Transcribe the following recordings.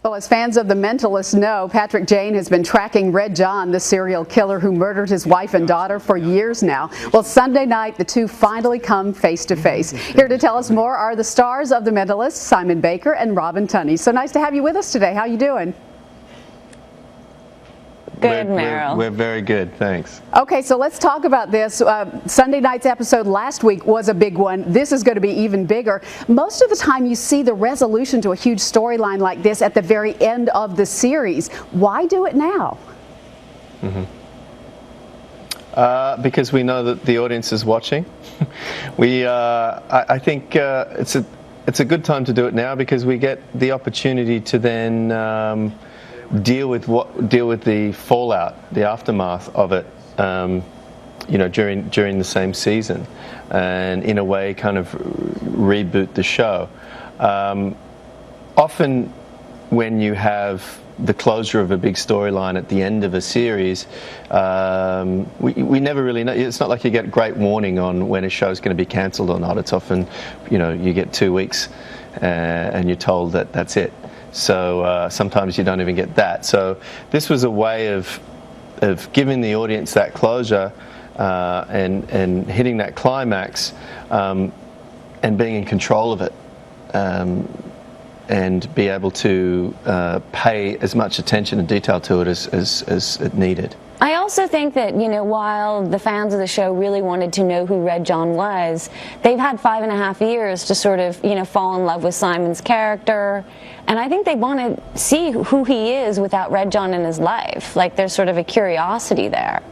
Well, as fans of The Mentalist know, Patrick Jane has been tracking Red John, the serial killer who murdered his wife and daughter for years now. Well, Sunday night, the two finally come face to face. Here to tell us more are the stars of The Mentalist, Simon Baker and Robin Tunney. So nice to have you with us today. How are you doing? Good, Meryl. We're very good, thanks. Okay, so let's talk about this. Sunday night's episode last week was a big one. This is going to be even bigger. Most of the time you see the resolution to a huge storyline like this at the very end of the series. Why do it now? Because we know that the audience is watching. I think it's a good time to do it now because we get the opportunity to then deal with the fallout, the aftermath of it, during the same season, and in a way, kind of reboot the show. Often, when you have the closure of a big storyline at the end of a series, we never really know. It's not like you get great warning on when a show is going to be cancelled or not. It's often, you get 2 weeks and you're told that that's it. So sometimes you don't even get that. So this was a way of giving the audience that closure and hitting that climax and being in control of it. And be able to pay as much attention and detail to it as it needed. I also think that, while the fans of the show really wanted to know who Red John was, they've had 5.5 years to sort of, fall in love with Simon's character. And I think they want to see who he is without Red John in his life. Like, there's sort of a curiosity there.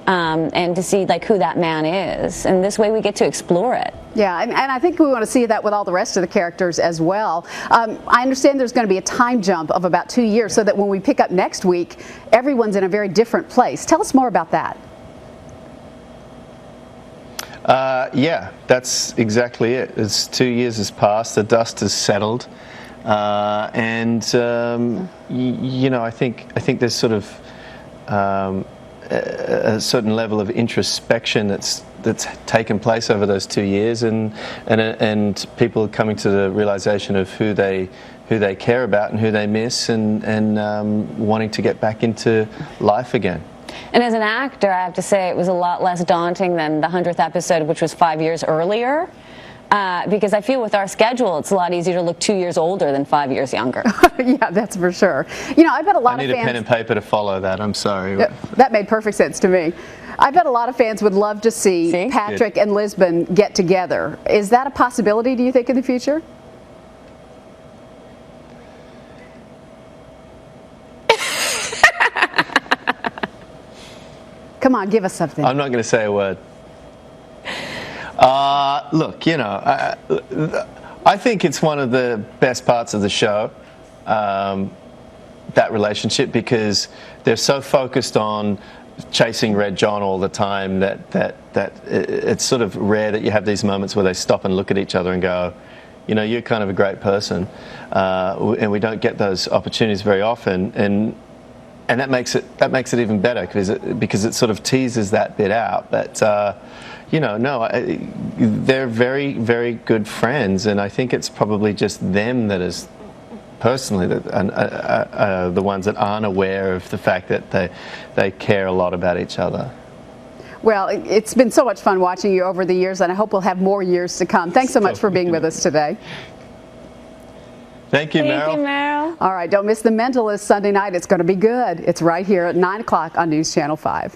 And to see who that man is, and this way we get to explore it. Yeah, and I think we want to see that with all the rest of the characters as well. I understand there's going to be a time jump of about 2 years, so that when we pick up next week, everyone's in a very different place. Tell us more about that. Yeah, that's exactly it. It's 2 years has passed, the dust has settled, and I think there's sort of a certain level of introspection that's taken place over those 2 years, and people coming to the realization of who they care about and who they miss, and wanting to get back into life again. And as an actor, I have to say it was a lot less daunting than the 100th episode, which was 5 years earlier. Because I feel with our schedule, it's a lot easier to look 2 years older than 5 years younger. Yeah, that's for sure. I bet a lot of fans... I need a pen and paper to follow that, I'm sorry. That made perfect sense to me. I bet a lot of fans would love to see Patrick and Jisbon get together. Is that a possibility, do you think, in the future? Come on, give us something. I'm not going to say a word. Look, I think it's one of the best parts of the show, that relationship, because they're so focused on chasing Red John all the time that it's sort of rare that you have these moments where they stop and look at each other and go, you're kind of a great person, and we don't get those opportunities very often, and that makes it even better because it sort of teases that bit out. But they're very, very good friends, and I think it's probably just them that is personally the ones that aren't aware of the fact that they care a lot about each other. Well, it's been so much fun watching you over the years, and I hope we'll have more years to come. Thanks so much for being with us today. Thank you, Meryl. Thank you, Meryl. All right, don't miss The Mentalist Sunday night. It's going to be good. It's right here at 9 o'clock on News Channel 5.